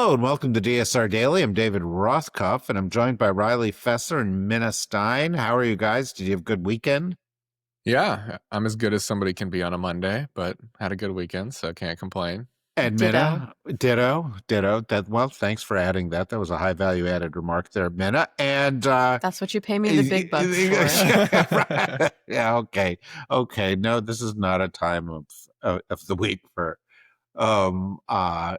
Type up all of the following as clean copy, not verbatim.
Hello and welcome to DSR Daily. I'm David Rothkopf and I'm joined by Riley Fesser and Minna Stein. How are you guys? Did you have a good weekend? Yeah, I'm as good as somebody can be on a Monday, but had a good weekend, so can't complain. And Ditto. Minna, ditto. Well, thanks for adding that. That was a high value added remark there, Minna. And That's what you pay me the big bucks for. yeah, okay. No, this is not a time of the week for an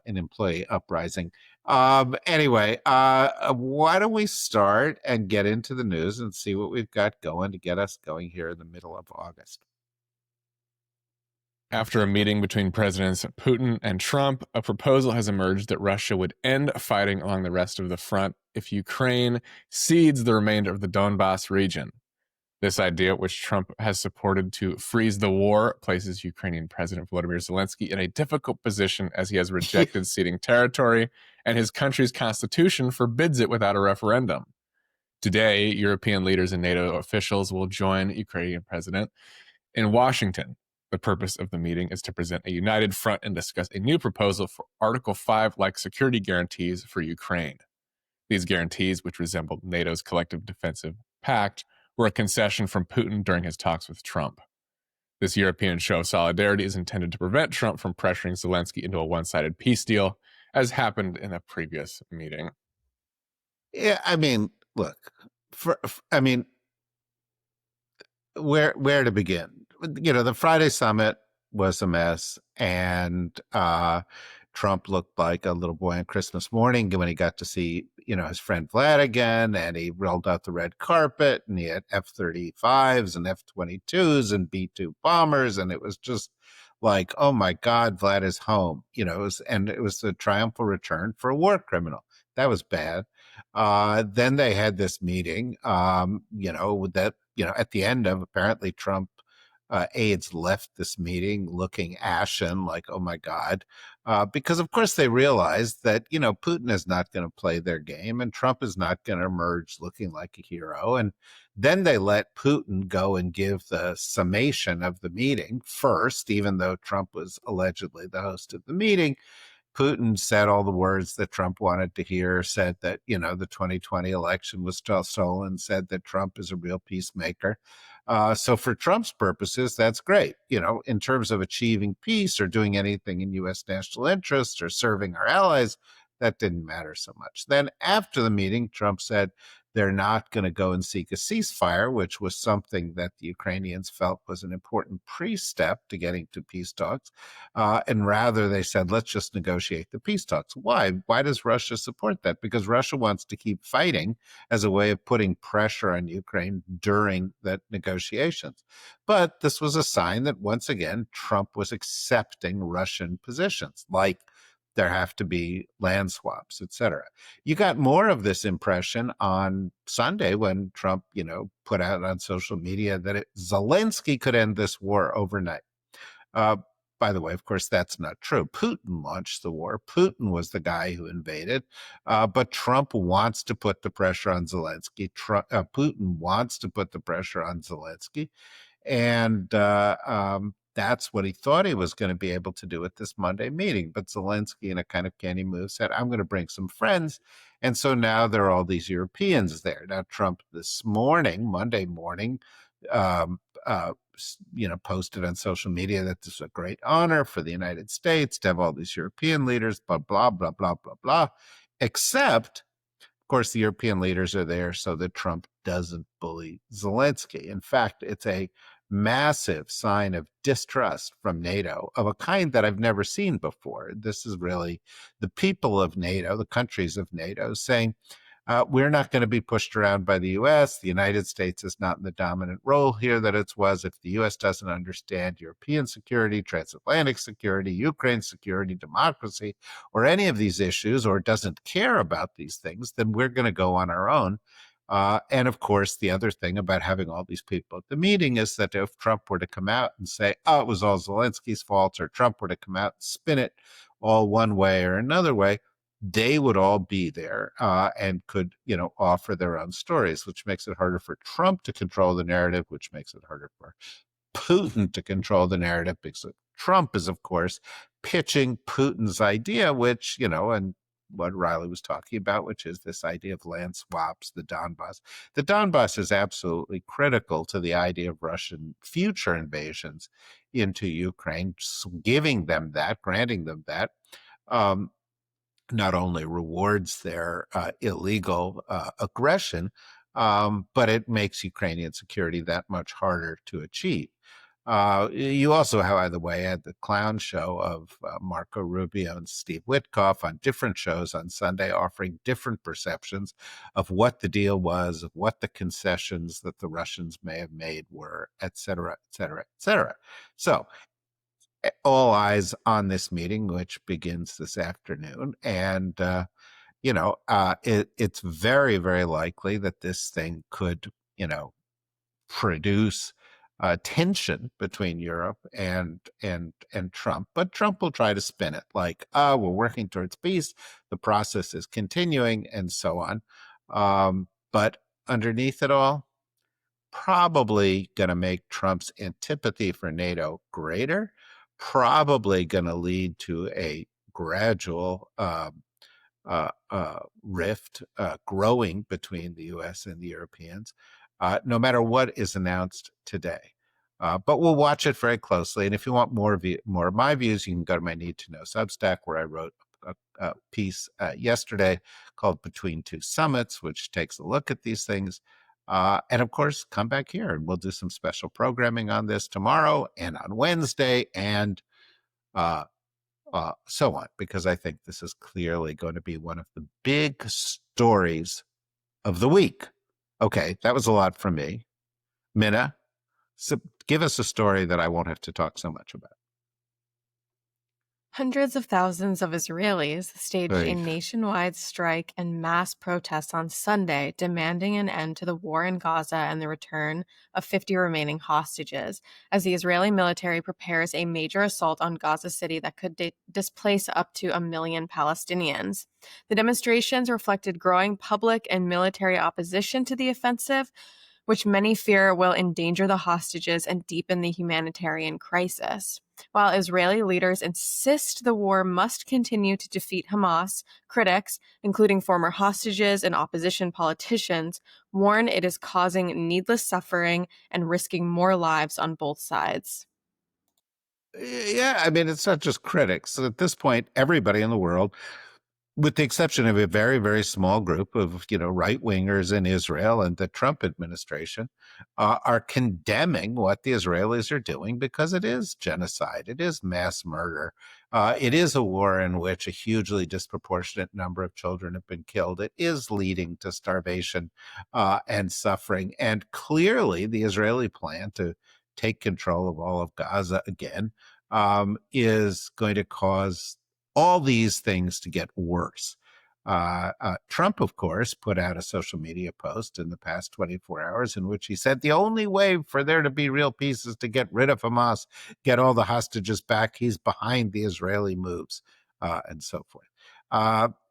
employee uprising. Anyway, why don't we start and get into the news and see what we've got going to get us going here in the middle of August. After a meeting between Presidents Putin and Trump, a proposal has emerged that Russia would end fighting along the rest of the front if Ukraine cedes the remainder of the Donbas region. This idea, which Trump has supported to freeze the war, places Ukrainian President Volodymyr Zelensky in a difficult position as he has rejected ceding territory, and his country's constitution forbids it without a referendum. Today, European leaders and NATO officials will join Ukrainian President in Washington. The purpose of the meeting is to present a united front and discuss a new proposal for Article 5-like security guarantees for Ukraine. These guarantees, which resembled NATO's collective defensive pact, were a concession from Putin during his talks with Trump. This European show of solidarity is intended to prevent Trump from pressuring Zelensky into a one-sided peace deal, as happened in a previous meeting. Yeah, I mean, look, where to begin? You know, the Friday summit was a mess, and Trump looked like a little boy on Christmas morning when he got to see, his friend Vlad again, and he rolled out the red carpet, and he had F-35s and F-22s and B-2 bombers, and it was just like, oh my God, Vlad is home. It was a triumphal return for a war criminal. That was bad. Then they had this meeting, at the end of apparently Trump aides left this meeting looking ashen, like, oh my God, because of course they realized that, Putin is not going to play their game and Trump is not going to emerge looking like a hero. And then they let Putin go and give the summation of the meeting first, even though Trump was allegedly the host of the meeting. Putin said all the words that Trump wanted to hear, said that, the 2020 election was stolen, said that Trump is a real peacemaker. So for Trump's purposes, that's great. In terms of achieving peace or doing anything in U.S. national interest or serving our allies, that didn't matter so much. Then after the meeting, Trump said they're not going to go and seek a ceasefire, which was something that the Ukrainians felt was an important pre-step to getting to peace talks. And rather, they said, let's just negotiate the peace talks. Why? Why does Russia support that? Because Russia wants to keep fighting as a way of putting pressure on Ukraine during the negotiations. But this was a sign that, once again, Trump was accepting Russian positions, like there have to be land swaps, et cetera. You got more of this impression on Sunday when Trump, put out on social media that Zelensky could end this war overnight. By the way, of course, that's not true. Putin launched the war. Putin was the guy who invaded. But Trump wants to put the pressure on Zelensky. Putin wants to put the pressure on Zelensky. And that's what he thought he was going to be able to do at this Monday meeting. But Zelensky, in a kind of canny move, said, I'm going to bring some friends. And so now there are all these Europeans there. Now, Trump this morning, Monday morning, posted on social media that this is a great honor for the United States to have all these European leaders, blah, blah, blah, blah, blah, blah. Except, of course, the European leaders are there so that Trump doesn't bully Zelensky. In fact, it's a massive sign of distrust from NATO of a kind that I've never seen before. This is really the people of NATO, the countries of NATO, saying, we're not going to be pushed around by the U.S. The United States is not in the dominant role here that it was. If the U.S. doesn't understand European security, transatlantic security, Ukraine security, democracy, or any of these issues, or doesn't care about these things, then we're going to go on our own. And of course, the other thing about having all these people at the meeting is that if Trump were to come out and say, oh, it was all Zelensky's fault, or Trump were to come out and spin it all one way or another way, they would all be there and could, offer their own stories, which makes it harder for Trump to control the narrative, which makes it harder for Putin to control the narrative, because Trump is, of course, pitching Putin's idea, which, and what Riley was talking about, which is this idea of land swaps, the Donbass. The Donbass is absolutely critical to the idea of Russian future invasions into Ukraine, giving them that, granting them that. Not only rewards their illegal aggression, but it makes Ukrainian security that much harder to achieve. You also, by the way, had the clown show of Marco Rubio and Steve Witkoff on different shows on Sunday, offering different perceptions of what the deal was, of what the concessions that the Russians may have made were, et cetera, et cetera, et cetera. So all eyes on this meeting, which begins this afternoon. And, it's very, very likely that this thing could, produce tension between Europe and Trump. But Trump will try to spin it like, we're working towards peace. The process is continuing and so on. But underneath it all, probably going to make Trump's antipathy for NATO greater, probably going to lead to a gradual rift growing between the U.S. and the Europeans, no matter what is announced today. But we'll watch it very closely. And if you want more of my views, you can go to my Need to Know Substack, where I wrote a piece yesterday called Between Two Summits, which takes a look at these things. And of course, come back here and we'll do some special programming on this tomorrow and on Wednesday and so on, because I think this is clearly going to be one of the big stories of the week. Okay, that was a lot from me. Minna, so give us a story that I won't have to talk so much about. Hundreds of thousands of Israelis staged a nationwide strike and mass protests on Sunday, demanding an end to the war in Gaza and the return of 50 remaining hostages, as the Israeli military prepares a major assault on Gaza City that could displace up to 1 million Palestinians. The demonstrations reflected growing public and military opposition to the offensive, which many fear will endanger the hostages and deepen the humanitarian crisis. While Israeli leaders insist the war must continue to defeat Hamas, critics, including former hostages and opposition politicians, warn it is causing needless suffering and risking more lives on both sides. Yeah, I mean, it's not just critics. At this point, everybody in the world, with the exception of a very, very small group of, right wingers in Israel and the Trump administration, are condemning what the Israelis are doing because it is genocide. It is mass murder. It is a war in which a hugely disproportionate number of children have been killed. It is leading to starvation and suffering. And clearly, the Israeli plan to take control of all of Gaza again is going to cause all these things to get worse. Trump, of course, put out a social media post in the past 24 hours in which he said the only way for there to be real peace is to get rid of Hamas, get all the hostages back. He's behind the Israeli moves, and so forth.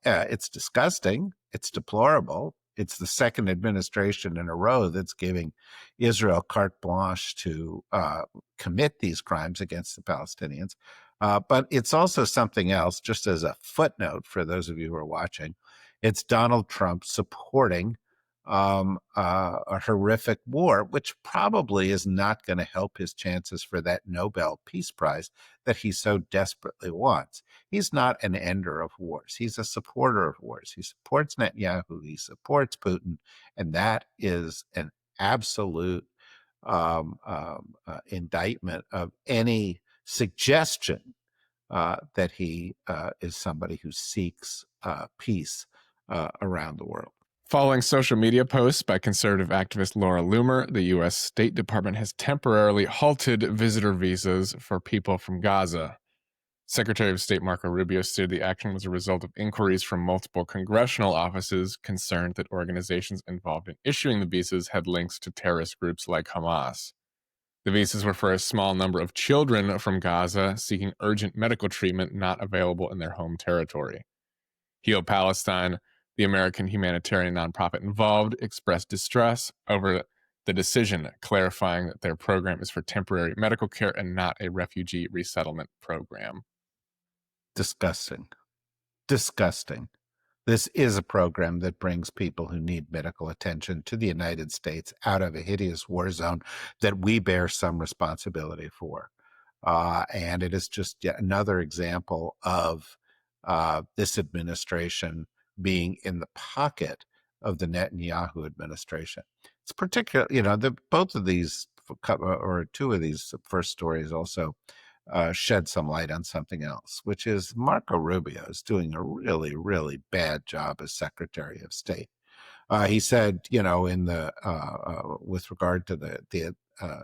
It's disgusting. It's deplorable. It's the second administration in a row that's giving Israel carte blanche to commit these crimes against the Palestinians. But it's also something else, just as a footnote for those of you who are watching. It's Donald Trump supporting a horrific war, which probably is not going to help his chances for that Nobel Peace Prize that he so desperately wants. He's not an ender of wars. He's a supporter of wars. He supports Netanyahu. He supports Putin. And that is an absolute indictment of any suggestion that he is somebody who seeks peace around the world. Following social media posts by conservative activist Laura Loomer, the U.S. State Department has temporarily halted visitor visas for people from Gaza. Secretary of State Marco Rubio stated the action was a result of inquiries from multiple congressional offices concerned that organizations involved in issuing the visas had links to terrorist groups like Hamas. The visas were for a small number of children from Gaza seeking urgent medical treatment not available in their home territory. Heal Palestine, the American humanitarian nonprofit involved, expressed distress over the decision, clarifying that their program is for temporary medical care and not a refugee resettlement program. Disgusting. Disgusting. This is a program that brings people who need medical attention to the United States out of a hideous war zone that we bear some responsibility for. And it is just yet another example of this administration being in the pocket of the Netanyahu administration. It's particular, both of these, or two of these first stories also shed some light on something else, which is Marco Rubio is doing a really, really bad job as Secretary of State. He said, in the with regard to the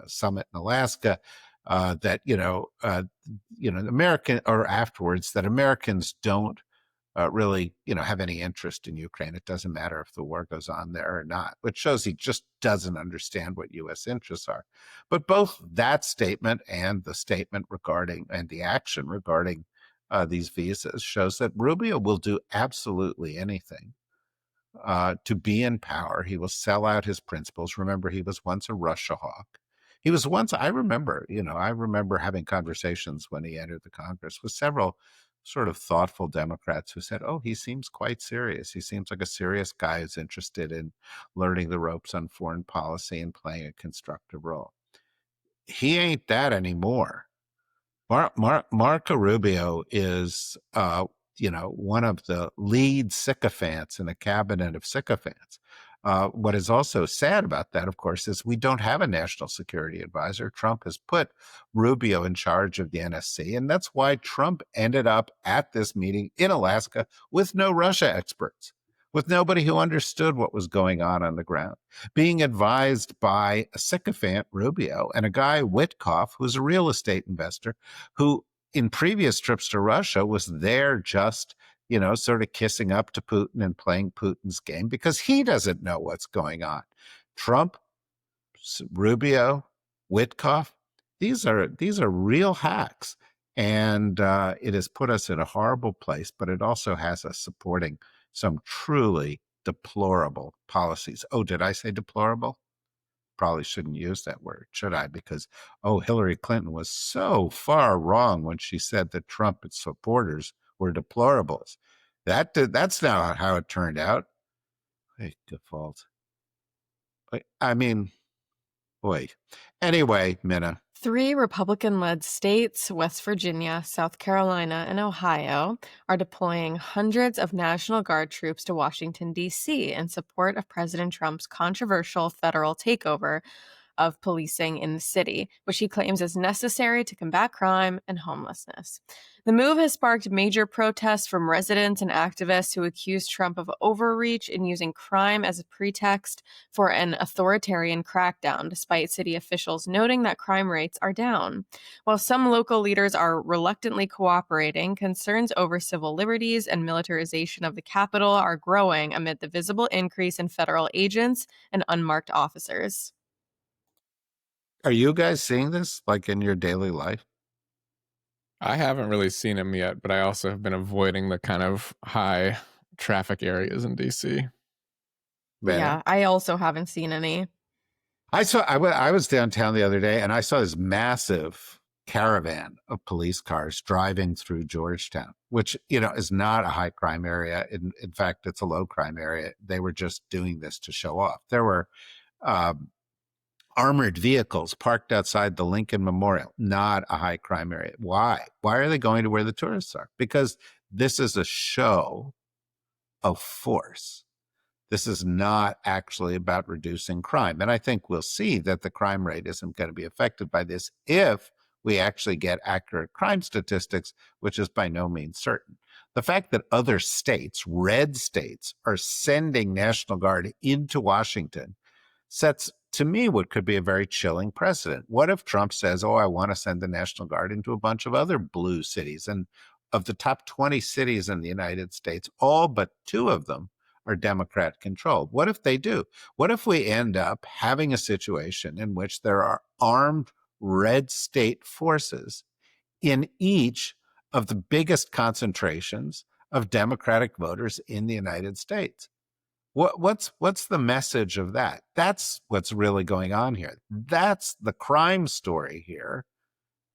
summit in Alaska, that American, or afterwards, that Americans don't really, have any interest in Ukraine. It doesn't matter if the war goes on there or not, which shows he just doesn't understand what U.S. interests are. But both that statement and the statement regarding, and the action regarding these visas, shows that Rubio will do absolutely anything to be in power. He will sell out his principles. Remember, he was once a Russia hawk. He was once, I remember having conversations when he entered the Congress with several sort of thoughtful Democrats who said, oh, he seems quite serious. He seems like a serious guy who's interested in learning the ropes on foreign policy and playing a constructive role. He ain't that anymore. Marco Rubio is, one of the lead sycophants in a cabinet of sycophants. What is also sad about that, of course, is we don't have a national security advisor. Trump has put Rubio in charge of the NSC, and that's why Trump ended up at this meeting in Alaska with no Russia experts, with nobody who understood what was going on the ground, being advised by a sycophant, Rubio, and a guy, Witkoff, who's a real estate investor, who in previous trips to Russia was there just, sort of kissing up to Putin and playing Putin's game because he doesn't know what's going on. Trump, Rubio, Witkoff, these are real hacks. And it has put us in a horrible place, but it also has us supporting some truly deplorable policies. Oh, did I say deplorable? Probably shouldn't use that word, should I? Because, Hillary Clinton was so far wrong when she said that Trump supporters were deplorables. That's not how it turned out. Hey, default. I mean, boy. Anyway, Minna. 3 Republican-led states, West Virginia, South Carolina, and Ohio, are deploying hundreds of National Guard troops to Washington, D.C. in support of President Trump's controversial federal takeover of policing in the city, which he claims is necessary to combat crime and homelessness. The move has sparked major protests from residents and activists who accuse Trump of overreach in using crime as a pretext for an authoritarian crackdown, despite city officials noting that crime rates are down. While some local leaders are reluctantly cooperating, concerns over civil liberties and militarization of the Capitol are growing amid the visible increase in federal agents and unmarked officers. Are you guys seeing this like in your daily life? I haven't really seen him yet, but I also have been avoiding the kind of high traffic areas in DC. Yeah, I also haven't seen any. I was downtown the other day and I saw this massive caravan of police cars driving through Georgetown, which, is not a high crime area. In fact, it's a low crime area. They were just doing this to show off. There were armored vehicles parked outside the Lincoln Memorial, not a high crime area. Why? Why are they going to where the tourists are? Because this is a show of force. This is not actually about reducing crime. And I think we'll see that the crime rate isn't going to be affected by this if we actually get accurate crime statistics, which is by no means certain. The fact that other states, red states, are sending National Guard into Washington sets, to me, what could be a very chilling precedent. What if Trump says, I want to send the National Guard into a bunch of other blue cities? And of the top 20 cities in the United States, all but 2 of them are Democrat controlled. What if they do? What if we end up having a situation in which there are armed red state forces in each of the biggest concentrations of Democratic voters in the United States? What's the message of that? That's what's really going on here. That's the crime story here,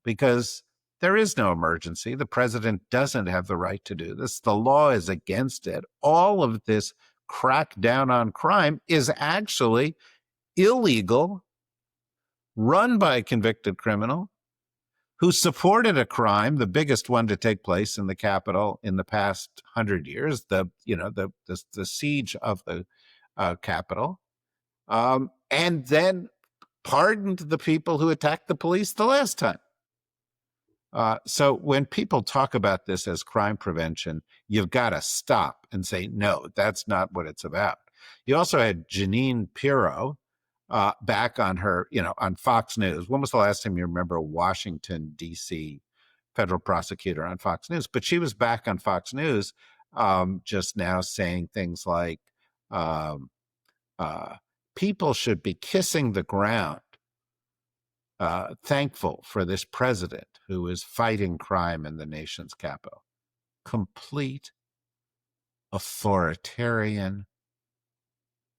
because There is no emergency. The president doesn't have the right to do this. The law is against it. All of this crackdown on crime is actually illegal, run by a convicted criminal who supported a crime, the biggest one to take place in the Capitol in the past 100 years, the siege of the Capitol, and then pardoned the people who attacked the police the last time. So when people talk about this as crime prevention, you've got to stop and say, no, that's not what it's about. You also had Jeanine Pirro back on her, on Fox News. When was the last time you remember a Washington, D.C. federal prosecutor on Fox News? But she was back on Fox News just now saying things like, people should be kissing the ground, thankful for this president who is fighting crime in the nation's capital. Complete authoritarian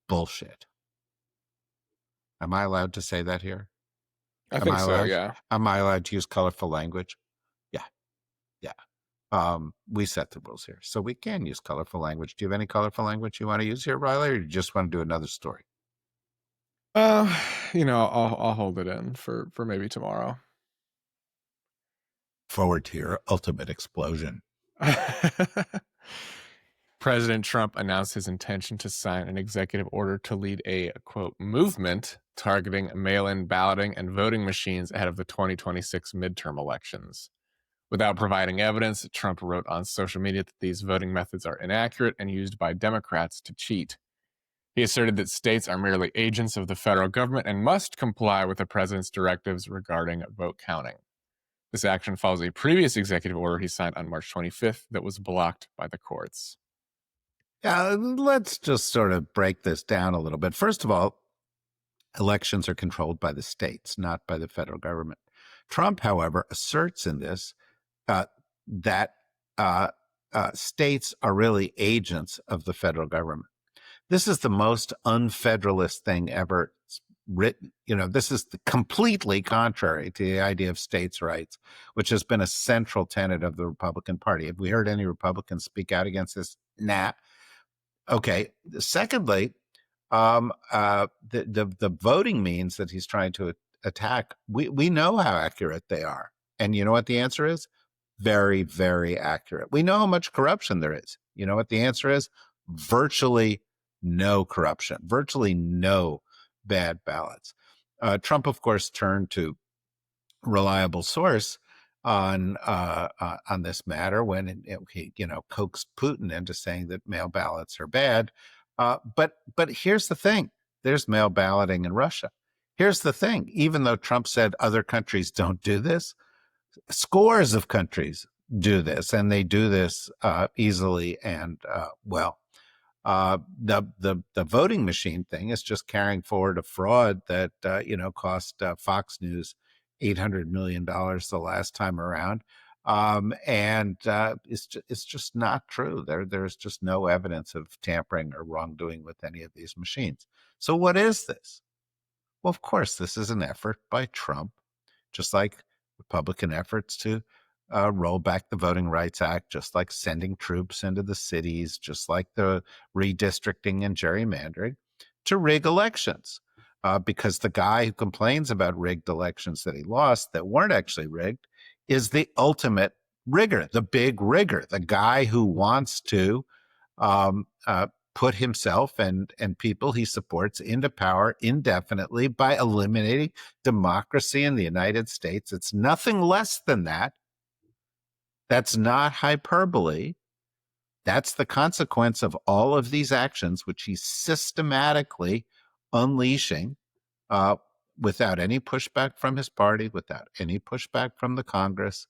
bullshit. Am I allowed to say that here? I think so, yeah. Am I allowed to use colorful language? Yeah. We set the rules here, so we can use colorful language. Do you have any colorful language you want to use here, Riley, or you just want to do another story? I'll hold it in for maybe tomorrow. Forward to your ultimate explosion. President Trump announced his intention to sign an executive order to lead a, quote, movement targeting mail-in balloting and voting machines ahead of the 2026 midterm elections. Without providing evidence, Trump wrote on social media that these voting methods are inaccurate and used by Democrats to cheat. He asserted that states are merely agents of the federal government and must comply with the president's directives regarding vote counting. This action follows a previous executive order he signed on March 25th that was blocked by the courts. Let's just sort of break this down a little bit. First of all, elections are controlled by the states, not by the federal government. Trump, however, asserts in this that states are really agents of the federal government. This is the most unfederalist thing ever written. This is completely contrary to the idea of states' rights, which has been a central tenet of the Republican Party. Have we heard any Republicans speak out against this? Nah. Okay. Secondly, the voting means that he's trying to attack, we know how accurate they are. And you know what the answer is? Very, very accurate. We know how much corruption there is. You know what the answer is? Virtually no corruption, virtually no bad ballots. Trump, of course, turned to reliable source on this matter when he coaxed Putin into saying that mail ballots are bad. But here's the thing: there's mail balloting in Russia. Here's the thing: even though Trump said other countries don't do this, scores of countries do this, and they do this easily and well. The voting machine thing is just carrying forward a fraud that cost Fox News $800 million the last time around, and it's just not true. There's just no evidence of tampering or wrongdoing with any of these machines. So what is this? Well, of course, this is an effort by Trump, just like Republican efforts to roll back the Voting Rights Act, just like sending troops into the cities, just like the redistricting and gerrymandering, to rig elections. Because the guy who complains about rigged elections that he lost that weren't actually rigged is the ultimate rigger, the big rigger, the guy who wants to put himself and people he supports into power indefinitely by eliminating democracy in the United States. It's nothing less than that. That's not hyperbole. That's the consequence of all of these actions, which he's systematically unleashing without any pushback from his party, without any pushback from the Congress.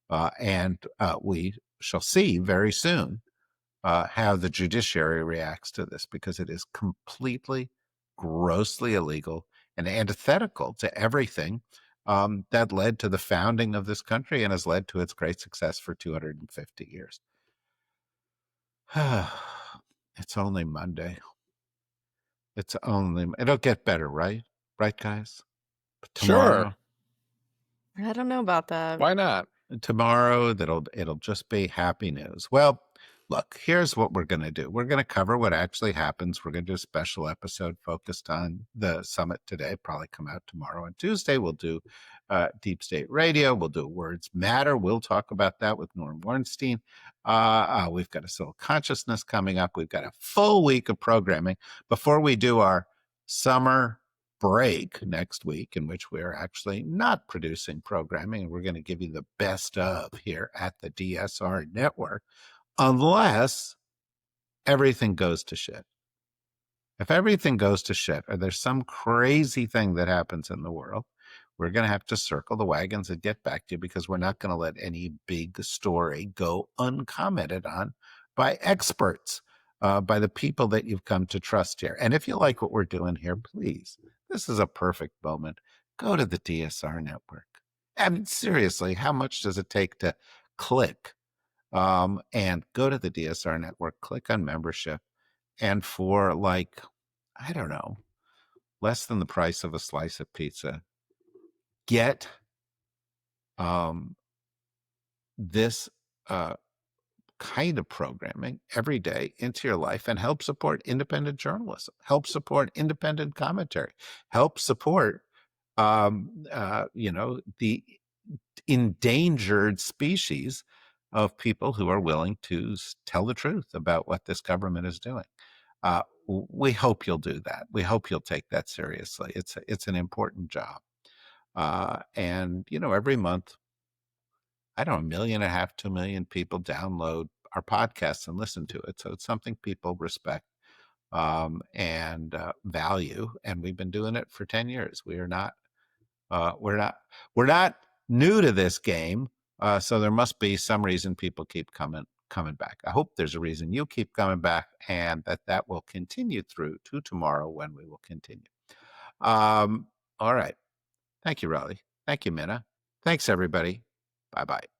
And we shall see very soon how the judiciary reacts to this, because it is completely, grossly illegal and antithetical to everything that led to the founding of this country and has led to its great success for 250 years. It's only Monday. It'll get better, right? Right, guys? But tomorrow, sure. I don't know about that. Why not? tomorrow it'll just be happy news. Well, look, here's what we're going to do. We're going to cover what actually happens. We're going to do a special episode focused on the summit today, probably come out tomorrow. On Tuesday, we'll do Deep State Radio. We'll do Words Matter. We'll talk about that with Norm Ornstein. We've got a Civil Consciousness coming up. We've got a full week of programming before we do our summer break next week, in which we're actually not producing programming, and we're going to give you the best of here at the DSR network, unless everything goes to shit. If everything goes to shit, or there's some crazy thing that happens in the world, we're going to have to circle the wagons and get back to you, because we're not going to let any big story go uncommented on by experts, by the people that you've come to trust here. And if you like what we're doing here, please, this is a perfect moment. Go to the DSR network. I mean, seriously, how much does it take to click and go to the DSR network, click on membership, and for like, I don't know, less than the price of a slice of pizza, get this kind of programming every day into your life, and help support independent journalism, help support independent commentary, help support the endangered species of people who are willing to tell the truth about what this government is doing. We hope you'll do that. We hope you'll take that seriously. It's an important job. And every month, I don't know, 1.5 million, 2 million people download our podcasts and listen to it. So it's something people respect and value. And we've been doing it for 10 years. We're not new to this game. So there must be some reason people keep coming back. I hope there's a reason you keep coming back, and that will continue through to tomorrow, when we will continue. All right. Thank you, Raleigh. Thank you, Minna. Thanks, everybody. Bye-bye.